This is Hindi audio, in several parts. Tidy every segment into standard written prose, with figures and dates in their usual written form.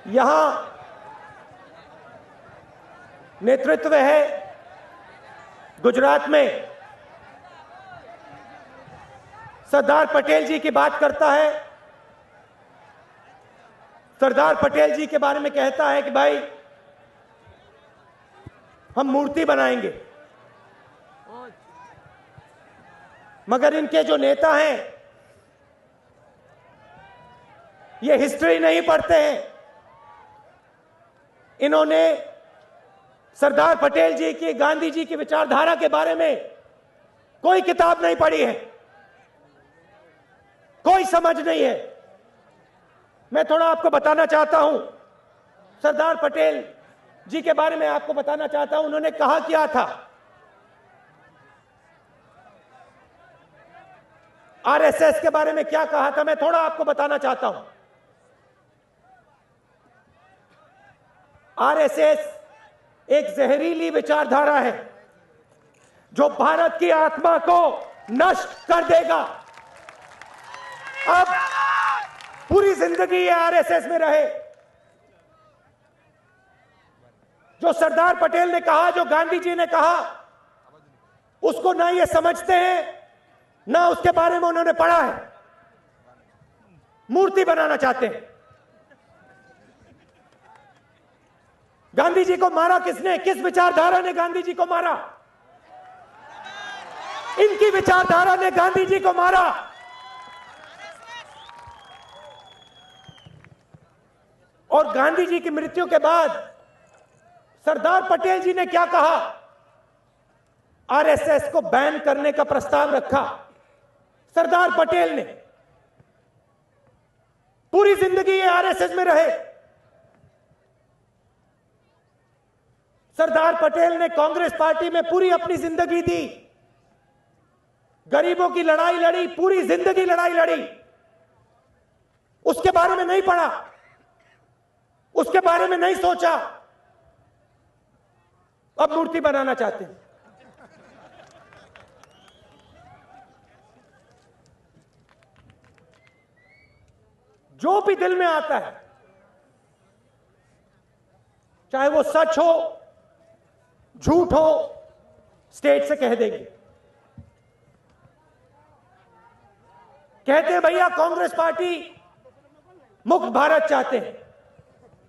यहां नेतृत्व है गुजरात में, सरदार पटेल जी की बात करता है। सरदार पटेल जी के बारे में कहता है कि भाई हम मूर्ति बनाएंगे, मगर इनके जो नेता हैं ये हिस्ट्री नहीं पढ़ते हैं। इन्होंने सरदार पटेल जी की, गांधी जी की विचारधारा के बारे में कोई किताब नहीं पढ़ी है, कोई समझ नहीं है। मैं थोड़ा आपको बताना चाहता हूं, सरदार पटेल जी के बारे में आपको बताना चाहता हूं। उन्होंने कहा क्या था, आरएसएस के बारे में क्या कहा था, मैं थोड़ा आपको बताना चाहता हूं। आरएसएस एक जहरीली विचारधारा है जो भारत की आत्मा को नष्ट कर देगा। अब पूरी जिंदगी ये आरएसएस में रहे। जो सरदार पटेल ने कहा, जो गांधी जी ने कहा, उसको ना ये समझते हैं, ना उसके बारे में उन्होंने पढ़ा है। मूर्ति बनाना चाहते हैं। गांधी जी को मारा किसने? किस विचारधारा ने गांधी जी को मारा? इनकी विचारधारा ने गांधी जी को मारा। और गांधी जी की मृत्यु के बाद सरदार पटेल जी ने क्या कहा? आरएसएस को बैन करने का प्रस्ताव रखा सरदार पटेल ने। पूरी जिंदगी ये आरएसएस में रहे। सरदार पटेल ने कांग्रेस पार्टी में पूरी अपनी जिंदगी दी, गरीबों की लड़ाई लड़ी, पूरी जिंदगी लड़ाई लड़ी। उसके बारे में नहीं पढ़ा, उसके बारे में नहीं सोचा। अब मूर्ति बनाना चाहते हैं। जो भी दिल में आता है, चाहे वो सच हो झूठ हो, स्टेट से कह देंगे। कहते हैं भैया कांग्रेस पार्टी मुक्त भारत चाहते हैं।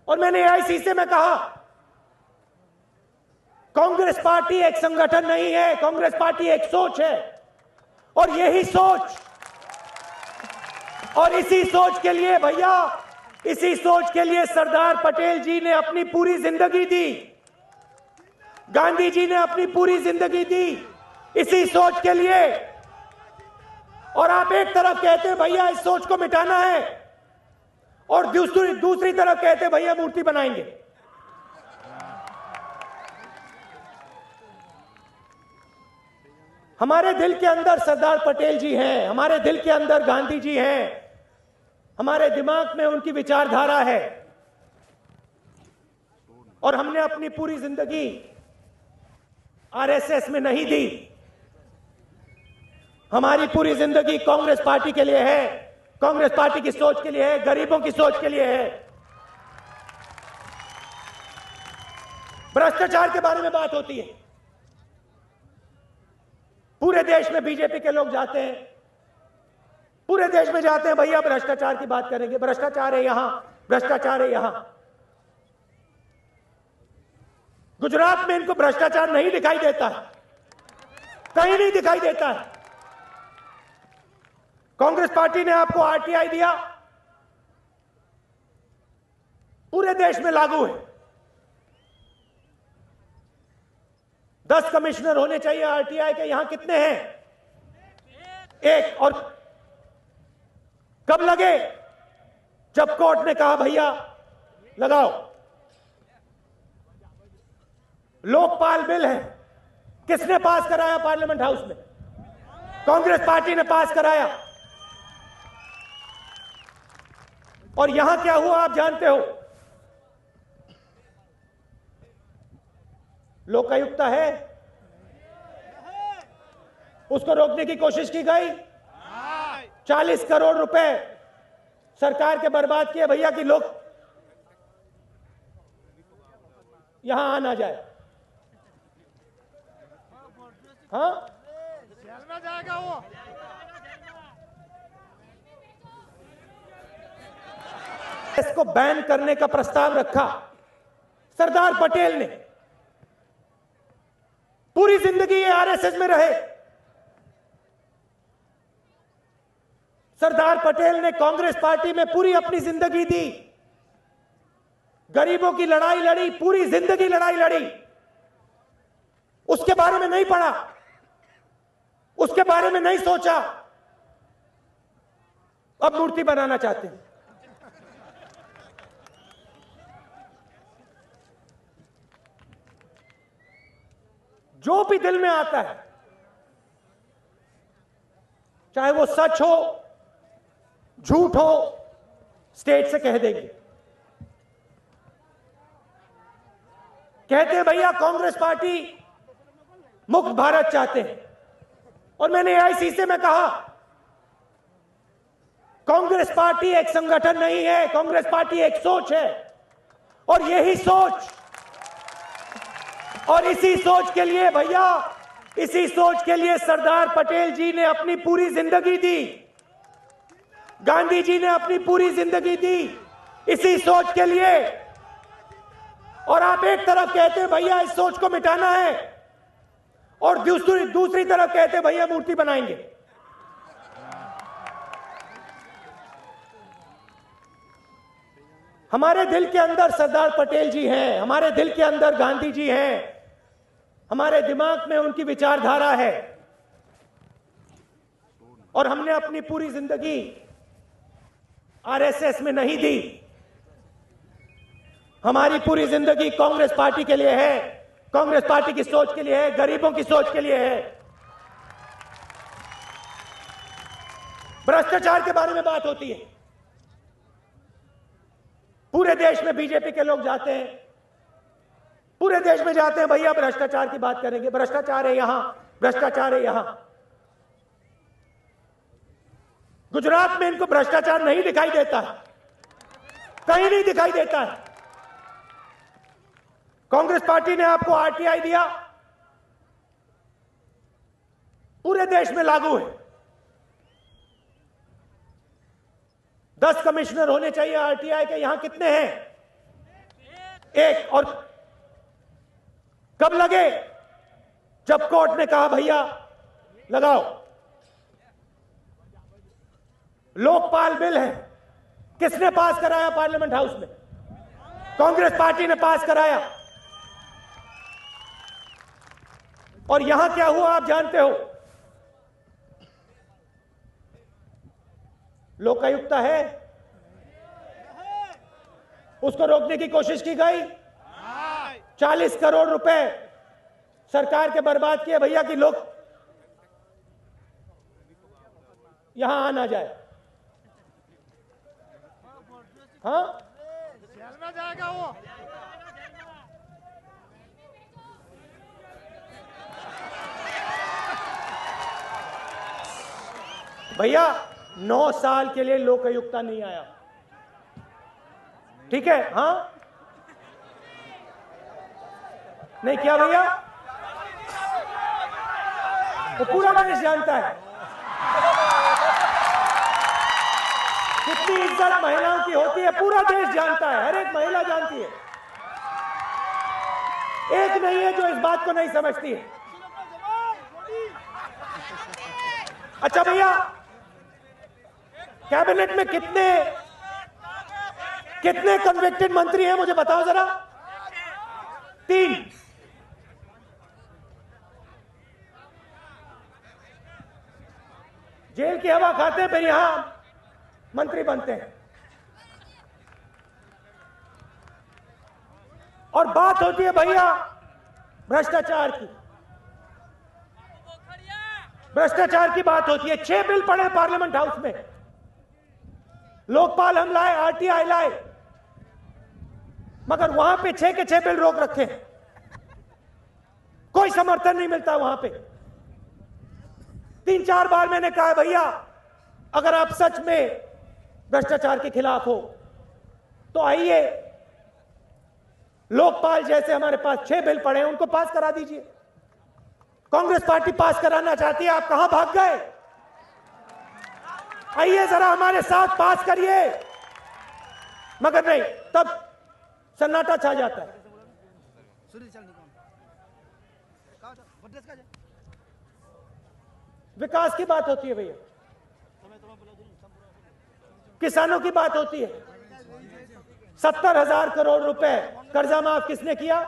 और मैंने एआईसीसी में कहा, कांग्रेस पार्टी एक संगठन नहीं है, कांग्रेस पार्टी एक सोच है। और यही सोच, और इसी सोच के लिए भैया, इसी सोच के लिए सरदार पटेल जी ने अपनी पूरी जिंदगी दी, गांधी जी ने अपनी पूरी जिंदगी दी इसी सोच के लिए। और आप एक तरफ कहते हैं भैया इस सोच को मिटाना है, और दूसरी तरफ कहते हैं भैया मूर्ति बनाएंगे। हमारे दिल के अंदर सरदार पटेल जी हैं, हमारे दिल के अंदर गांधी जी हैं, हमारे दिमाग में उनकी विचारधारा है। और हमने अपनी पूरी जिंदगी आरएसएस में नहीं दी। हमारी पूरी जिंदगी कांग्रेस पार्टी के लिए है, कांग्रेस पार्टी की सोच के लिए है, गरीबों की सोच के लिए है। भ्रष्टाचार के बारे में बात होती है, पूरे देश में बीजेपी के लोग जाते हैं, पूरे देश में जाते हैं, भैया भ्रष्टाचार की बात करेंगे, भ्रष्टाचार है यहां, भ्रष्टाचार है यहां। गुजरात में इनको भ्रष्टाचार नहीं दिखाई देता है, कहीं नहीं दिखाई देता है। कांग्रेस पार्टी ने आपको आरटीआई दिया, पूरे देश में लागू है। 10 कमिश्नर होने चाहिए आरटीआई के, यहां कितने हैं? एक। और कब लगे? जब कोर्ट ने कहा भैया लगाओ। लोकपाल बिल है, किसने पास कराया पार्लियामेंट हाउस में? कांग्रेस पार्टी ने पास कराया। और यहां क्या हुआ आप जानते हो? लोकायुक्त है, उसको रोकने की कोशिश की गई। 40 करोड़ रुपए सरकार के बर्बाद किए भैया कि लोग यहां आ ना जाए। हाँ, जेल में जाएगा वो। इसको बैन करने का प्रस्ताव रखा सरदार पटेल ने। पूरी जिंदगी ये आरएसएस में रहे। सरदार पटेल ने कांग्रेस पार्टी में पूरी अपनी जिंदगी दी, गरीबों की लड़ाई लड़ी, पूरी जिंदगी लड़ाई लड़ी। उसके बारे में नहीं पढ़ा, उसके बारे में नहीं सोचा, अब मूर्ति बनाना चाहते हैं। जो भी दिल में आता है, चाहे वो सच हो झूठ हो, स्टेज से कह देंगे। कहते हैं भैया कांग्रेस पार्टी मुक्त भारत चाहते हैं, और मैंने एआईसीसी में कहा कांग्रेस पार्टी एक संगठन नहीं है, कांग्रेस पार्टी एक सोच है। और यही सोच, और इसी सोच के लिए भैया, इसी सोच के लिए सरदार पटेल जी ने अपनी पूरी जिंदगी दी, गांधी जी ने अपनी पूरी जिंदगी दी इसी सोच के लिए। और आप एक तरफ कहते हैं भैया इस सोच को मिटाना है, और दूसरी तरफ कहते हैं भैया मूर्ति बनाएंगे। हमारे दिल के अंदर सरदार पटेल जी हैं, हमारे दिल के अंदर गांधी जी हैं, हमारे दिमाग में उनकी विचारधारा है, और हमने अपनी पूरी जिंदगी आरएसएस में नहीं दी। हमारी पूरी जिंदगी कांग्रेस पार्टी के लिए है, कांग्रेस पार्टी की सोच के लिए है, गरीबों की सोच के लिए है। भ्रष्टाचार के बारे में बात होती है, पूरे देश में बीजेपी के लोग जाते हैं, पूरे देश में जाते हैं भैया भ्रष्टाचार की बात करेंगे, भ्रष्टाचार है यहां, भ्रष्टाचार है यहां। गुजरात में इनको भ्रष्टाचार नहीं दिखाई देता है, कहीं नहीं दिखाई देता है। कांग्रेस पार्टी ने आपको आरटीआई दिया, पूरे देश में लागू है। 10 कमिश्नर होने चाहिए आरटीआई के, यहां कितने हैं? एक। और कब लगे? जब कोर्ट ने कहा भैया लगाओ। लोकपाल बिल है, किसने पास कराया पार्लियामेंट हाउस में? कांग्रेस पार्टी ने पास कराया। और यहां क्या हुआ आप जानते हो? लोकायुक्त है, उसको रोकने की कोशिश की गई। 40 करोड़ रुपए सरकार के बर्बाद किए भैया कि लोग यहां आ ना जाए। हाँ, जेल में जाएगा वो। भैया 9 साल के लिए लोकायुक्त नहीं आया, ठीक है? हाँ, नहीं क्या भैया? वो पूरा देश जानता है कितनी इज्जत महिलाओं की होती है, पूरा देश जानता है, हर एक महिला जानती है। एक नहीं है जो इस बात को नहीं समझती है। अच्छा भैया, कैबिनेट में कितने कन्विक्टेड मंत्री हैं मुझे बताओ जरा? 3। जेल की हवा खाते हैं, फिर यहां मंत्री बनते हैं। और बात होती है भैया भ्रष्टाचार की, भ्रष्टाचार की बात होती है। 6 बिल पड़े पार्लियामेंट हाउस में, लोकपाल हम लाए, आरटीआई लाए, मगर वहां पे 6 के 6 बिल रोक रखे हैं, कोई समर्थन नहीं मिलता वहां पे। 3-4 बार मैंने कहा भैया अगर आप सच में भ्रष्टाचार के खिलाफ हो तो आइए लोकपाल जैसे हमारे पास 6 बिल पड़े हैं, उनको पास करा दीजिए। कांग्रेस पार्टी पास कराना चाहती है, आप कहां भाग गए? आइए जरा हमारे साथ पास करिए। मगर नहीं, तब सन्नाटा छा जाता है। विकास की बात होती है भैया, किसानों की बात होती है। 70,000 करोड़ रुपए कर्जा माफ किसने किया?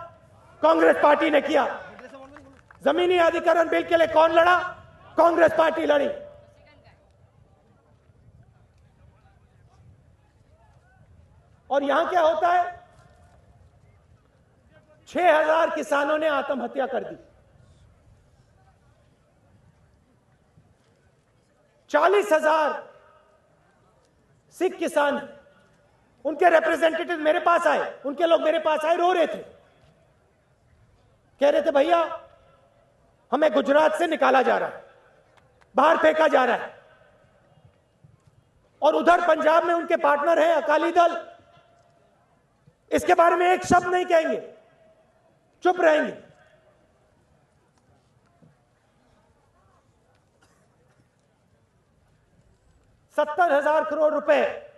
कांग्रेस पार्टी ने किया। जमीनी अधिग्रहण बिल के लिए कौन लड़ा? कांग्रेस पार्टी लड़ी। और यहां क्या होता है? 6,000 किसानों ने आत्महत्या कर दी। 40,000 सिख किसान, उनके रिप्रेजेंटेटिव मेरे पास आए, उनके लोग मेरे पास आए, रो रहे थे, कह रहे थे भैया हमें गुजरात से निकाला जा रहा है, बाहर फेंका जा रहा है। और उधर पंजाब में उनके पार्टनर है अकाली दल, इसके बारे में एक शब्द नहीं कहेंगे, चुप रहेंगे। $70,000 करोड़ रुपए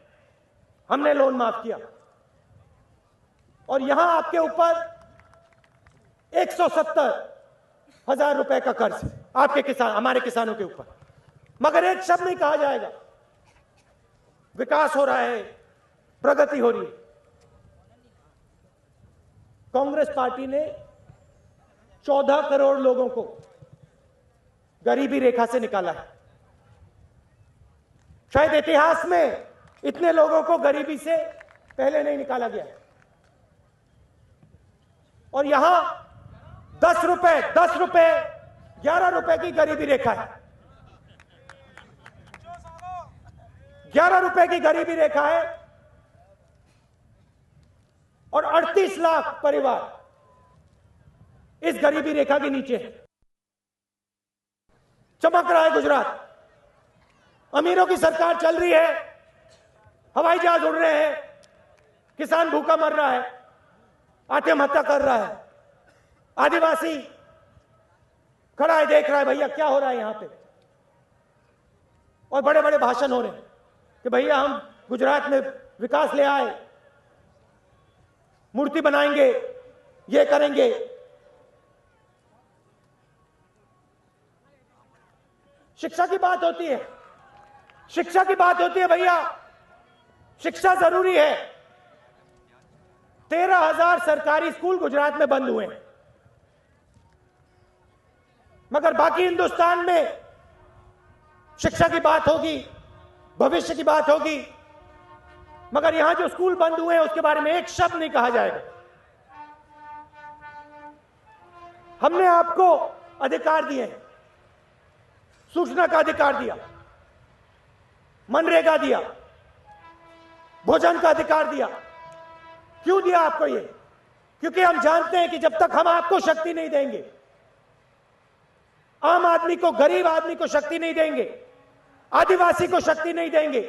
हमने लोन माफ किया, और यहां आपके ऊपर 170,000 रुपए का कर्ज आपके किसान, हमारे किसानों के ऊपर। मगर एक शब्द नहीं कहा जाएगा, विकास हो रहा है, प्रगति हो रही है। कांग्रेस पार्टी ने 14 करोड़ लोगों को गरीबी रेखा से निकाला है। शायद इतिहास में इतने लोगों को गरीबी से पहले नहीं निकाला गया। और यहां 10 रुपए 11 रुपए की गरीबी रेखा है। 11 रुपए की गरीबी रेखा है, और 38 लाख परिवार इस गरीबी रेखा के नीचे है। चमक रहा है गुजरात, अमीरों की सरकार चल रही है, हवाई जहाज उड़ रहे हैं, किसान भूखा मर रहा है, आत्महत्या कर रहा है, आदिवासी खड़ा है देख रहा है भैया क्या हो रहा है यहां पे। और बड़े बड़े भाषण हो रहे हैं कि भैया हम गुजरात में विकास ले आए, मूर्ति बनाएंगे, ये करेंगे। शिक्षा की बात होती है, शिक्षा की बात होती है भैया, शिक्षा जरूरी है। 13,000 सरकारी स्कूल गुजरात में बंद हुए हैं, मगर बाकी हिंदुस्तान में शिक्षा की बात होगी, भविष्य की बात होगी, मगर यहां जो स्कूल बंद हुए हैं उसके बारे में एक शब्द नहीं कहा जाएगा। हमने आपको अधिकार दिए, सूचना का अधिकार दिया, मनरेगा दिया, भोजन का अधिकार दिया। क्यों दिया आपको ये? क्योंकि हम जानते हैं कि जब तक हम आपको शक्ति नहीं देंगे, आम आदमी को, गरीब आदमी को शक्ति नहीं देंगे, आदिवासी को शक्ति नहीं देंगे,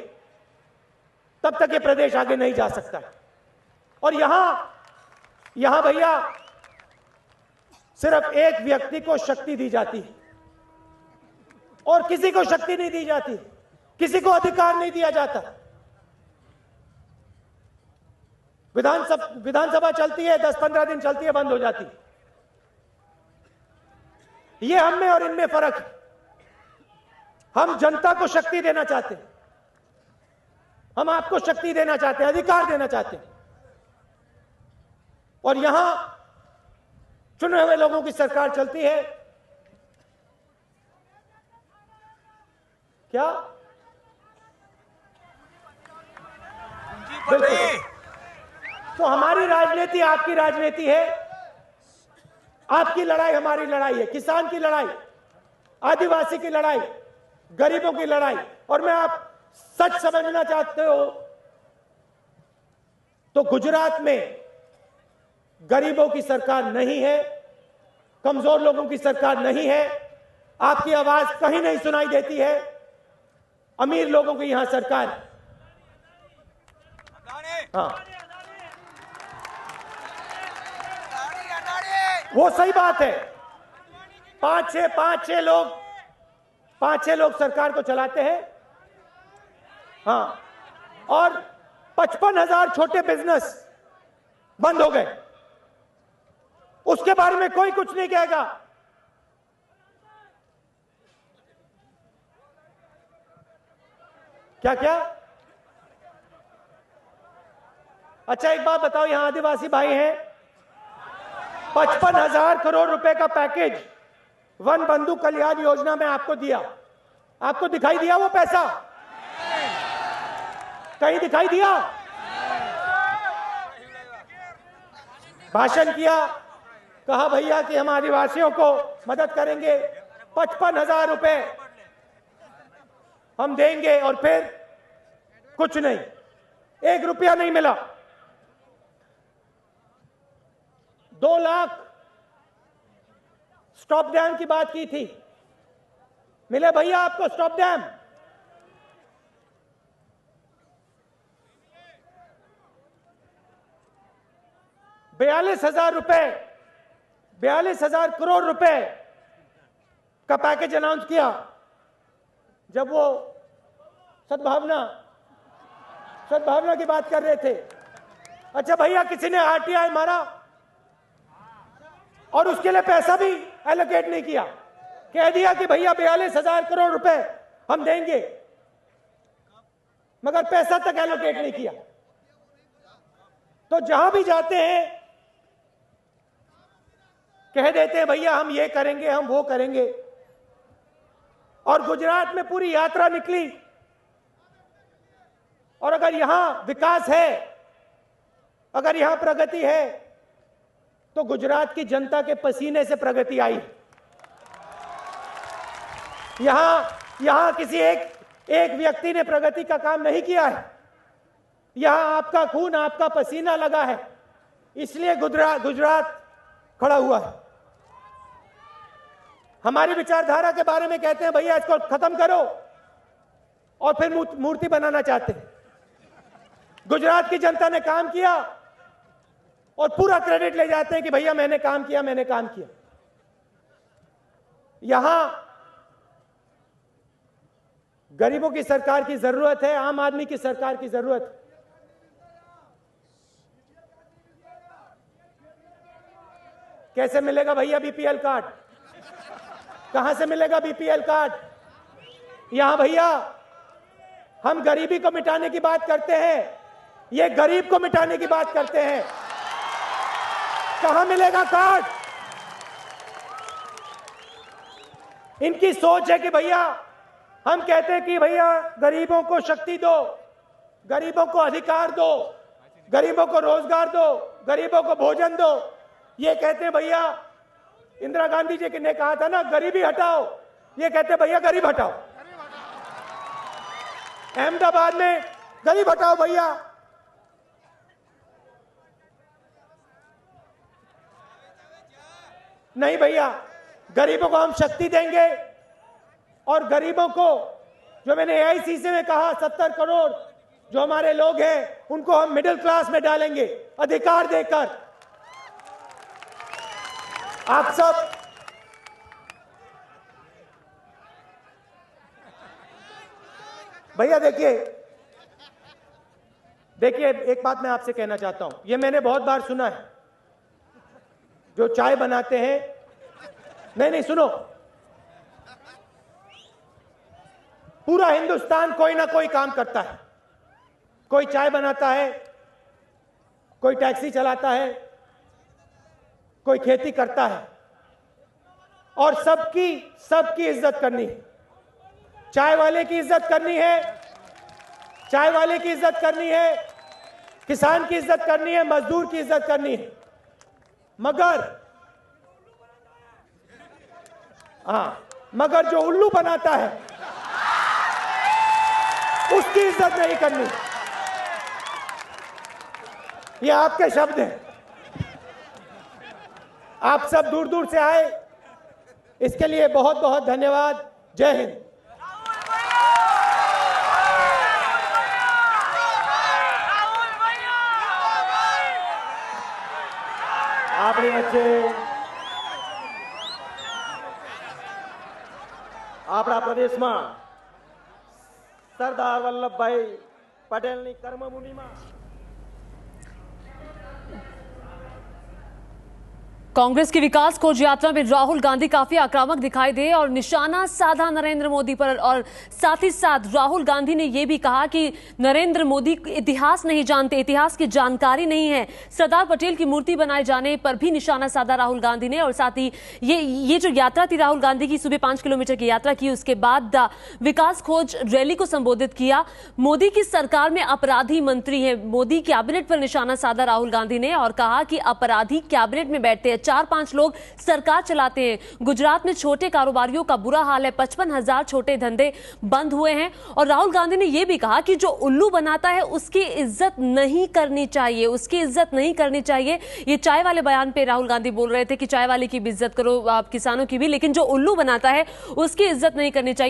तब तक ये प्रदेश आगे नहीं जा सकता। और यहां भैया सिर्फ एक व्यक्ति को शक्ति दी जाती है और किसी को शक्ति नहीं दी जाती, किसी को अधिकार नहीं दिया जाता। विधानसभा चलती है, 10-15 दिन चलती है, बंद हो जाती है। ये हम में और इनमें फर्क है। हम जनता को शक्ति देना चाहते हैं, हम आपको शक्ति देना चाहते हैं, अधिकार देना चाहते हैं। और यहां चुने हुए लोगों की सरकार चलती है। क्या बिल्कुल। तो हमारी राजनीति आपकी राजनीति है, आपकी लड़ाई हमारी लड़ाई है, किसान की लड़ाई, आदिवासी की लड़ाई, गरीबों की लड़ाई। और मैं आप सच समझना चाहते हो तो गुजरात में गरीबों की सरकार नहीं है, कमजोर लोगों की सरकार नहीं है, आपकी आवाज कहीं नहीं सुनाई देती है, अमीर लोगों की यहां सरकार है। हाँ, वो सही बात है। पांच छह लोग सरकार को चलाते हैं। हाँ, और 55,000 छोटे बिजनेस बंद हो गए, उसके बारे में कोई कुछ नहीं कहेगा। क्या क्या? अच्छा एक बात बताओ, यहां आदिवासी भाई हैं, 55,000 करोड़ रुपए का पैकेज वन बंधु कल्याण योजना में आपको दिया, आपको दिखाई दिया वो पैसा? कहीं दिखाई दिया? भाषण किया, कहा भैया कि हम आदिवासियों को मदद करेंगे, 55,000 रुपए हम देंगे, और फिर कुछ नहीं, 1 रुपया नहीं मिला। 2 लाख स्टॉप डैम की बात की थी, मिले भैया आपको स्टॉप डैम? बयालीस हजार करोड़ रुपए का पैकेज अनाउंस किया जब वो सद्भावना की बात कर रहे थे। अच्छा भैया, किसी ने आरटीआई मारा और उसके लिए पैसा भी एलोकेट नहीं किया, कह दिया कि भैया 42,000 करोड़ रुपए हम देंगे, मगर पैसा तक एलोकेट नहीं किया। तो जहां भी जाते हैं कह देते हैं भैया हम ये करेंगे, हम वो करेंगे। और गुजरात में पूरी यात्रा निकली, और अगर यहां विकास है, अगर यहां प्रगति है, तो गुजरात की जनता के पसीने से प्रगति आई। यहां किसी एक व्यक्ति ने प्रगति का काम नहीं किया है, यहां आपका खून, आपका पसीना लगा है, इसलिए गुजरात खड़ा हुआ है। हमारी विचारधारा के बारे में कहते हैं भैया इसको खत्म करो, और फिर मूर्ति बनाना चाहते हैं। गुजरात की जनता ने काम किया और पूरा क्रेडिट ले जाते हैं कि भैया मैंने काम किया। यहां गरीबों की सरकार की जरूरत है, आम आदमी की सरकार की जरूरत है। कैसे मिलेगा भैया बीपीएल कार्ड? कहां से मिलेगा बीपीएल कार्ड? यहां भैया हम गरीबी को मिटाने की बात करते हैं, ये गरीब को मिटाने की बात करते हैं। कहां मिलेगा कार्ड? इनकी सोच है कि भैया, हम कहते हैं कि भैया गरीबों को शक्ति दो, गरीबों को अधिकार दो, गरीबों को रोजगार दो, गरीबों को भोजन दो। ये कहते हैं भैया, इंदिरा गांधी जी ने कहा था ना गरीबी हटाओ, ये कहते हैं भैया गरीब हटाओ। अहमदाबाद में गरीब हटाओ भैया। नहीं भैया, गरीबों को हम शक्ति देंगे, और गरीबों को, जो मैंने एआईसीसी में कहा 70 करोड़ जो हमारे लोग हैं, उनको हम मिडिल क्लास में डालेंगे अधिकार देकर। आप सब भैया देखिए, एक बात मैं आपसे कहना चाहता हूं, ये मैंने बहुत बार सुना है, जो चाय बनाते हैं, नहीं सुनो, पूरा हिंदुस्तान कोई ना कोई काम करता है, कोई चाय बनाता है, कोई टैक्सी चलाता है, कोई खेती करता है, और सबकी इज्जत करनी है। चाय वाले की इज्जत करनी है, चाय वाले की इज्जत करनी है, किसान की इज्जत करनी है, मजदूर की इज्जत करनी है, मगर जो उल्लू बनाता है उसकी इज्जत नहीं करनी। ये आपके शब्द हैं, आप सब दूर दूर से आए, इसके लिए बहुत बहुत धन्यवाद। जय हिंद। આપણી વચ્ચે આપણા પ્રદેશમાં સરદાર વલ્લભભાઈ પટેલની કર્મભૂમિમાં कांग्रेस की विकास खोज यात्रा में राहुल गांधी काफी आक्रामक दिखाई दे और निशाना साधा नरेंद्र मोदी पर। और साथ ही साथ राहुल गांधी ने यह भी कहा कि नरेंद्र मोदी इतिहास नहीं जानते, इतिहास की जानकारी नहीं है। सरदार पटेल की मूर्ति बनाए जाने पर भी निशाना साधा राहुल गांधी ने। और साथ ही ये जो यात्रा थी राहुल गांधी की, सुबह 5 किलोमीटर की यात्रा की, उसके बाद विकास खोज रैली को संबोधित किया। मोदी की सरकार में अपराधी मंत्री है, मोदी कैबिनेट पर निशाना साधा राहुल गांधी ने और कहा कि अपराधी कैबिनेट में बैठते हैं, 4-5 लोग सरकार चलाते हैं। गुजरात में छोटे कारोबारियों का बुरा हाल है, 55,000 छोटे धंधे बंद हुए हैं। और राहुल गांधी ने यह भी कहा कि जो उल्लू बनाता है उसकी इज्जत नहीं करनी चाहिए, उसकी इज्जत नहीं करनी चाहिए। ये चाय वाले बयान पे राहुल गांधी बोल रहे थे कि चाय वाले की भी इज्जत करो, आप किसानों की भी, लेकिन जो उल्लू बनाता है उसकी इज्जत नहीं करनी चाहिए।